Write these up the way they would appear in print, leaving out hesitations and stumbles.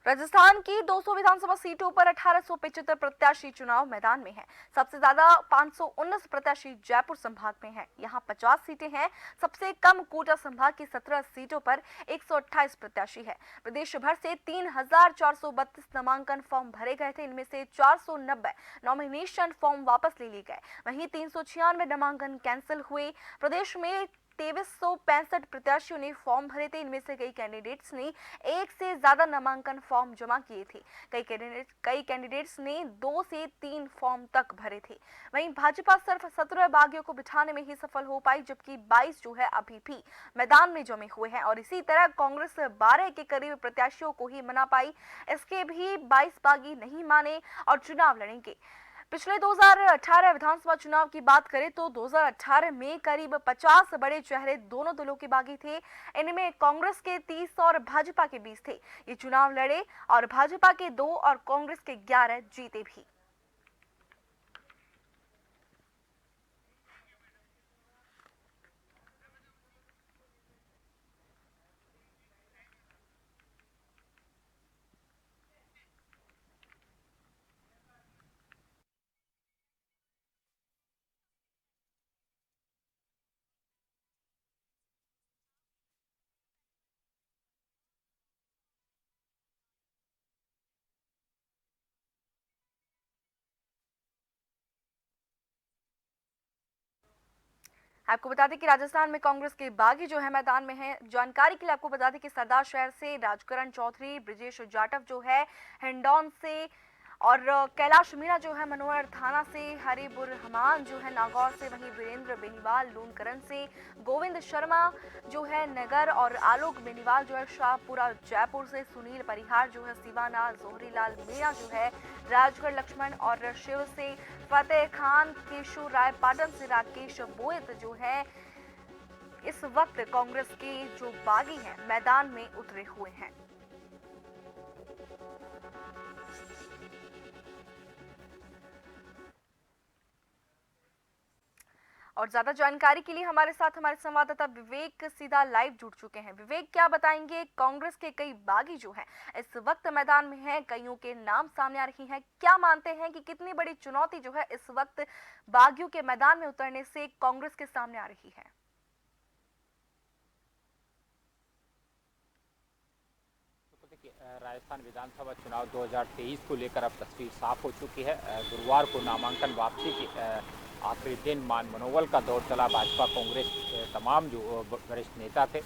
राजस्थान की 200 विधानसभा सीटों पर 1875 प्रत्याशी चुनाव मैदान में हैं। सबसे ज्यादा 519 प्रत्याशी जयपुर संभाग में हैं। यहां 50 सीटें हैं। सबसे कम कोटा संभाग की 17 सीटों पर 128 प्रत्याशी है। प्रदेश भर से 3432 नामांकन फॉर्म भरे गए थे। इनमें से 490 नॉमिनेशन फॉर्म वापस ले लिए गए। वहीं 396 नामांकन कैंसिल हुए। प्रदेश में 2365 प्रत्याशियों ने फॉर्म भरे थे। इनमें से कई कैंडिडेट्स ने एक से ज्यादा नामांकन फॉर्म जमा किए थे। कई कैंडिडेट्स ने 2 से 3 फॉर्म तक भरे थे। वहीं भाजपा सिर्फ 17 बागियों को बिठाने में ही सफल हो पाई, जबकि 22 जो है अभी भी मैदान में जमे हुए हैं। और इसी तरह कांग्रेस 12 के करीब प्रत्याशियों को ही मना पाई। इसके भी 22 बागी नहीं माने और चुनाव लड़ेंगे। पिछले 2018 विधानसभा चुनाव की बात करें तो 2018 में करीब 50 बड़े चेहरे दोनों दलों के बागी थे। इनमें कांग्रेस के 30 और भाजपा के 20 थे। ये चुनाव लड़े और भाजपा के 2 और कांग्रेस के 11 जीते भी। आपको बता दें कि राजस्थान में कांग्रेस के बागी जो है मैदान में हैं। जानकारी के लिए आपको बता दें कि सरदार शहर से राजकरण चौधरी, ब्रिजेश जाटव जो है हिंडौन से, और कैलाश मीणा जो है मनोहर थाना से, हरिबुर रहमान जो है नागौर से, वहीं वीरेंद्र बेनीवाल लूणकरण से, गोविंद शर्मा जो है नगर और आलोक बेनीवाल जो है शाहपुरा जयपुर से, सुनील परिहार जो है सिवाना, जोहरीलाल मीणा जो है राजगढ़ लक्ष्मण और शिव से, फतेह खान केशु राय पाटन से, राकेश बोयत जो है इस वक्त कांग्रेस के जो बागी हैं मैदान में उतरे हुए हैं। और ज्यादा जानकारी के लिए हमारे साथ हमारे संवाददाता विवेक सीधा लाइव जुड़ चुके हैं। विवेक, क्या बताएंगे? कांग्रेस के कई बागी जो हैं इस वक्त मैदान में हैं, कईयों के नाम सामने आ रही हैं। क्या मानते हैं कि कितनी बड़ी चुनौती जो है इस वक्त बागियों के मैदान में उतरने से कांग्रेस के सामने आ रही है? राजस्थान विधानसभा चुनाव 2023 को लेकर अब तस्वीर साफ हो चुकी है। गुरुवार को नामांकन वापसी के आखिरी दिन मान मनोबल का दौर चला। भाजपा कांग्रेस तमाम जो वरिष्ठ नेता थे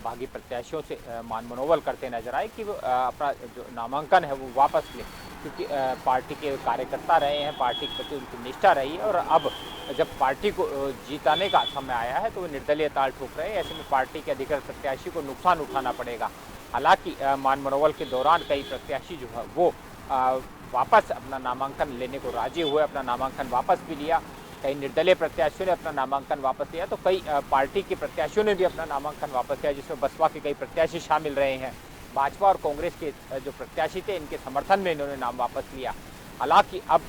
बागी प्रत्याशियों से मान मनोबल करते नजर आए कि वो अपना जो नामांकन है वो वापस लें, क्योंकि पार्टी के कार्यकर्ता रहे हैं, पार्टी के प्रति उनकी निष्ठा रही है और अब जब पार्टी को जीताने का समय आया है तो वो निर्दलीय ताल ठोक रहे हैं। ऐसे में पार्टी के अधिकृत प्रत्याशी को नुकसान उठाना पड़ेगा। हालांकि मान मनोबल के दौरान कई प्रत्याशी जो है वो वापस अपना नामांकन लेने को राजी हुए, अपना नामांकन वापस भी लिया। कई निर्दलीय प्रत्याशियों ने अपना नामांकन वापस लिया तो कई पार्टी के प्रत्याशियों ने भी अपना नामांकन वापस लिया, जिसमें बसपा के कई प्रत्याशी शामिल रहे हैं। भाजपा और कांग्रेस के जो प्रत्याशी थे इनके समर्थन में इन्होंने नाम वापस लिया। हालांकि अब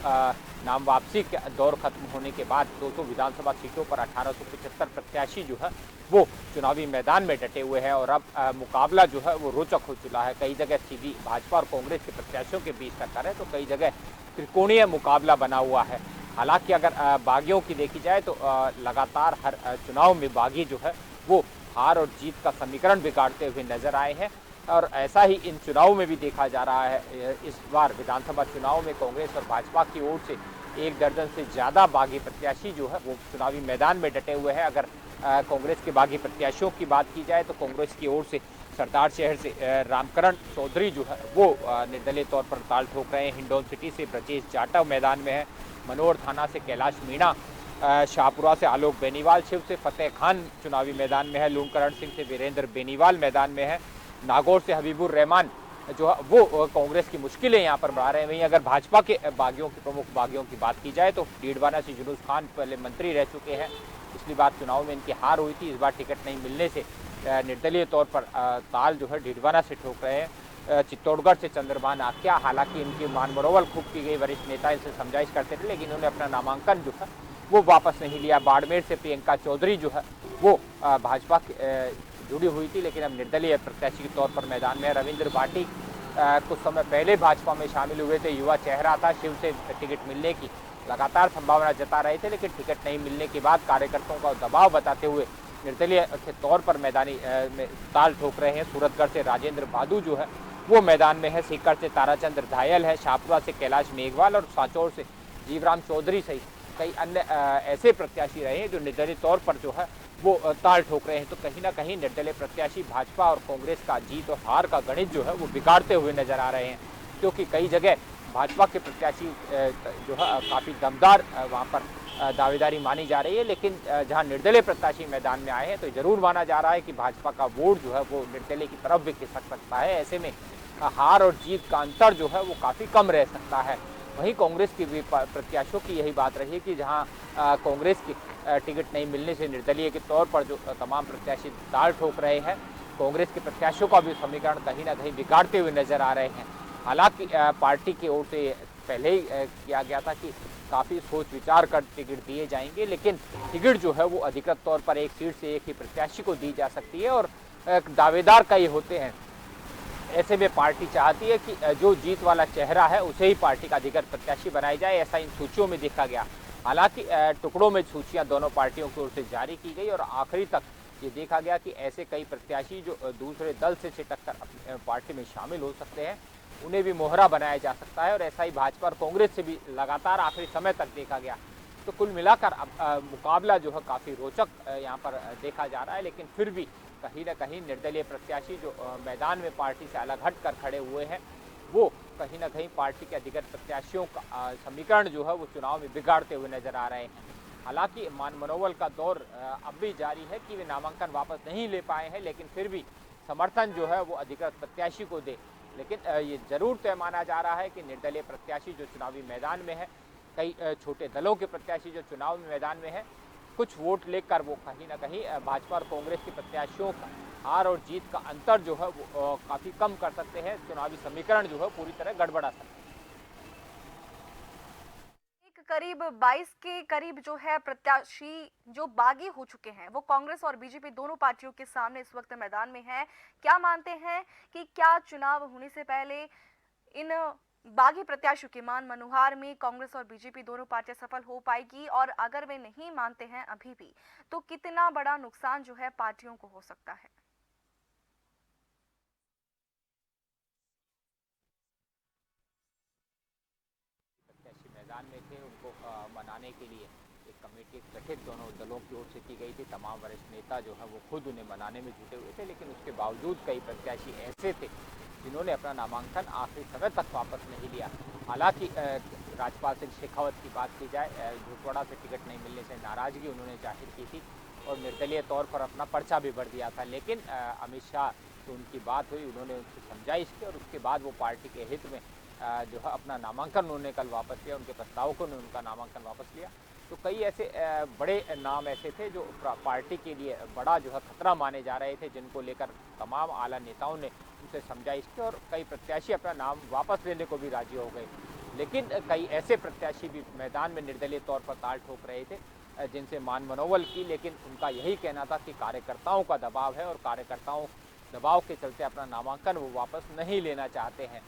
नाम वापसी का दौर खत्म होने के बाद 200 विधानसभा सीटों पर 1875 प्रत्याशी जो है वो चुनावी मैदान में डटे हुए हैं और अब मुकाबला जो है वो रोचक हो चुका है। कई जगह सीधी भाजपा और कांग्रेस के प्रत्याशियों के बीच टक्कर है तो कई जगह त्रिकोणीय मुकाबला बना हुआ है। हालांकि अगर बागियों की देखी जाए तो लगातार हर चुनाव में बागी जो है वो हार और जीत का समीकरण बिगाड़ते हुए नजर आए हैं और ऐसा ही इन चुनावों में भी देखा जा रहा है। इस बार विधानसभा चुनाव में कांग्रेस और भाजपा की ओर से 1 दर्जन से ज़्यादा बागी प्रत्याशी जो है वो चुनावी मैदान में डटे हुए हैं। अगर कांग्रेस के बागी प्रत्याशियों की बात की जाए तो कांग्रेस की ओर से सरदार शहर से रामकरण चौधरी जो है वो निर्दलीय तौर पर ताल ठोक रहे हैं। हिंडौन सिटी से ब्रजेश जाटव मैदान में है। मनोहर थाना से कैलाश मीणा, शाहपुरा से आलोक बेनीवाल, शिव से फतेह खान चुनावी मैदान में है। लूणकरण सिंह से वीरेंद्र बेनीवाल मैदान में है। नागौर से हबीबुर रहमान जो है वो कांग्रेस की मुश्किलें यहाँ पर बढ़ा रहे हैं। वहीं अगर भाजपा के बागियों की प्रमुख बागियों की बात की जाए तो डीडवाना से जुलूस खान पहले मंत्री रह चुके हैं। पिछली बार चुनाव में इनकी हार हुई थी, इस बार टिकट नहीं मिलने से निर्दलीय तौर पर ताल जो है डीडवाना से ठोक रहे हैं। चित्तौड़गढ़ से चंद्रभान आख्या, हालांकि इनकी मान मनोबल खूब की गई, वरिष्ठ नेता इनसे समझाइश करते थे लेकिन उन्होंने अपना नामांकन जो है वो वापस नहीं लिया। बाड़मेर से प्रियंका चौधरी जो है वो भाजपा जुड़ी हुई थी लेकिन अब निर्दलीय प्रत्याशी के तौर पर मैदान में है। रविंद्र भाटी कुछ समय पहले भाजपा में शामिल हुए थे, युवा चेहरा था, शिव से टिकट मिलने की लगातार संभावना जता रहे थे, लेकिन टिकट नहीं मिलने के बाद कार्यकर्ताओं का दबाव बताते हुए निर्दलीय के तौर पर मैदानी में ताल ठोक रहे हैं। सूरतगढ़ से राजेंद्र भादु जो है वो मैदान में है, सीकर से ताराचंद्र धायल है, शाहपुरा से कैलाश मेघवाल और सांचौर से जीवराम चौधरी सहित कई अन्य ऐसे प्रत्याशी रहे हैं जो निर्दलीय तौर पर जो है वो ताल ठोक रहे हैं। तो कहीं ना कहीं निर्दलीय प्रत्याशी भाजपा और कांग्रेस का जीत और हार का गणित जो है वो बिगाड़ते हुए नजर आ रहे हैं, क्योंकि कई जगह भाजपा के प्रत्याशी जो है काफ़ी दमदार वहाँ पर दावेदारी मानी जा रही है, लेकिन जहाँ निर्दलीय प्रत्याशी मैदान में आए हैं तो जरूर माना जा रहा है कि भाजपा का वोट जो है वो निर्दलीय की तरफ भी खिसक सकता है। ऐसे में हार और जीत का अंतर जो है वो काफ़ी कम रह सकता है। वहीं कांग्रेस की भी प्रत्याशियों की यही बात रही है कि जहां कांग्रेस की टिकट नहीं मिलने से निर्दलीय के तौर पर जो तमाम प्रत्याशी ताल ठोक रहे हैं, कांग्रेस के प्रत्याशियों का भी समीकरण कहीं ना कहीं बिगाड़ते हुए नजर आ रहे हैं। हालांकि पार्टी की ओर से पहले ही किया गया था कि काफ़ी सोच विचार कर टिकट दिए जाएंगे, लेकिन टिकट जो है वो अधिकृत तौर पर एक सीट से एक ही प्रत्याशी को दी जा सकती है और दावेदार कई होते हैं। ऐसे में पार्टी चाहती है कि जो जीत वाला चेहरा है उसे ही पार्टी का अधिकृत प्रत्याशी बनाया जाए, ऐसा इन सूचियों में देखा गया। हालांकि टुकड़ों में सूचियां दोनों पार्टियों की ओर से जारी की गई और आखिरी तक ये देखा गया कि ऐसे कई प्रत्याशी जो दूसरे दल से छिटक कर अपनी पार्टी में शामिल हो सकते हैं, उन्हें भी मोहरा बनाया जा सकता है और ऐसा ही भाजपा और कांग्रेस से भी लगातार आखिरी समय तक देखा गया। तो कुल मिलाकर अब मुकाबला जो है काफ़ी रोचक यहाँ पर देखा जा रहा है, लेकिन फिर भी कहीं ना कहीं निर्दलीय प्रत्याशी जो मैदान में पार्टी से अलग हट कर खड़े हुए हैं, वो कहीं ना कहीं पार्टी के अधिकृत प्रत्याशियों का समीकरण जो है वो चुनाव में बिगाड़ते हुए नजर आ रहे हैं। हालांकि मान मनोबल का दौर अब भी जारी है कि वे नामांकन वापस नहीं ले पाए हैं, लेकिन फिर भी समर्थन जो है वो अधिकृत प्रत्याशी को दे। लेकिन ये जरूर तय माना जा रहा है कि निर्दलीय प्रत्याशी जो चुनावी मैदान में है, कई छोटे दलों के प्रत्याशी जो चुनाव में मैदान में है, कुछ वोट लेकर वो कहीं ना कहीं भाजपा और कांग्रेस के प्रत्याशियों का हार और जीत का अंतर जो है वो काफ़ी कम कर सकते हैं। चुनावी समीकरण जो है पूरी तरह गड़बड़ा सकते हैं। करीब 22 के करीब जो है प्रत्याशी जो बागी हो चुके हैं वो कांग्रेस और बीजेपी दोनों पार्टियों के सामने इस वक्त मैदान में है। क्या मानते हैं कि क्या चुनाव होने से पहले इन बागी प्रत्याशियों के मान मनुहार में कांग्रेस और बीजेपी दोनों पार्टियां सफल हो पाएगी, और अगर वे नहीं मानते हैं अभी भी तो कितना बड़ा नुकसान जो है पार्टियों को हो सकता है? प्रत्याशी मैदान में थे, उनको मनाने के लिए एक कमेटी गठित दोनों दलों की ओर से की गई थी। तमाम वरिष्ठ नेता जो है वो खुद उन्हें मनाने में जुटे हुए थे, लेकिन उसके बावजूद कई प्रत्याशी ऐसे थे जिन्होंने अपना नामांकन आखिरी समय तक वापस नहीं लिया। हालांकि राजपाल सिंह शेखावत की बात की जाए, झुटवाड़ा से टिकट नहीं मिलने से नाराजगी उन्होंने जाहिर की थी और निर्दलीय तौर पर अपना पर्चा भी भर दिया था, लेकिन अमित शाह से उनकी बात हुई, उन्होंने उनकी समझाइश की और उसके बाद वो पार्टी के हित में जो है अपना नामांकन उन्होंने कल वापस लिया, उनके प्रस्तावकों ने उनका नामांकन वापस लिया। तो कई ऐसे बड़े नाम ऐसे थे जो पार्टी के लिए बड़ा जो है खतरा माने जा रहे थे, जिनको लेकर तमाम आला नेताओं ने उनसे समझाइश की और कई प्रत्याशी अपना नाम वापस लेने को भी राजी हो गए। लेकिन कई ऐसे प्रत्याशी भी मैदान में निर्दलीय तौर पर ताल ठोक रहे थे, जिनसे मान मनोबल की, लेकिन उनका यही कहना था कि कार्यकर्ताओं का दबाव है और कार्यकर्ताओं दबाव के चलते अपना नामांकन वो वापस नहीं लेना चाहते हैं।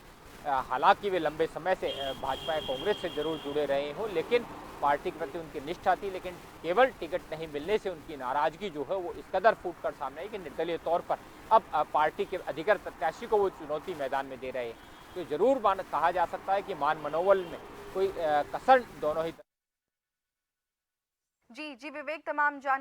हालांकि वे लंबे समय से भाजपा या कांग्रेस से जरूर जुड़े रहे हों, लेकिन पार्टी के प्रति उनकी निष्ठा थी, लेकिन केवल टिकट नहीं मिलने से उनकी नाराजगी जो है वो इस कदर फूट कर सामने आई कि निर्दलीय तौर पर अब पार्टी के अधिकृत प्रत्याशी को वो चुनौती मैदान में दे रहे हैं। तो जरूर कहा जा सकता है कि मान मनोबल में कोई कसर दोनों ही जी विवेक, तमाम जान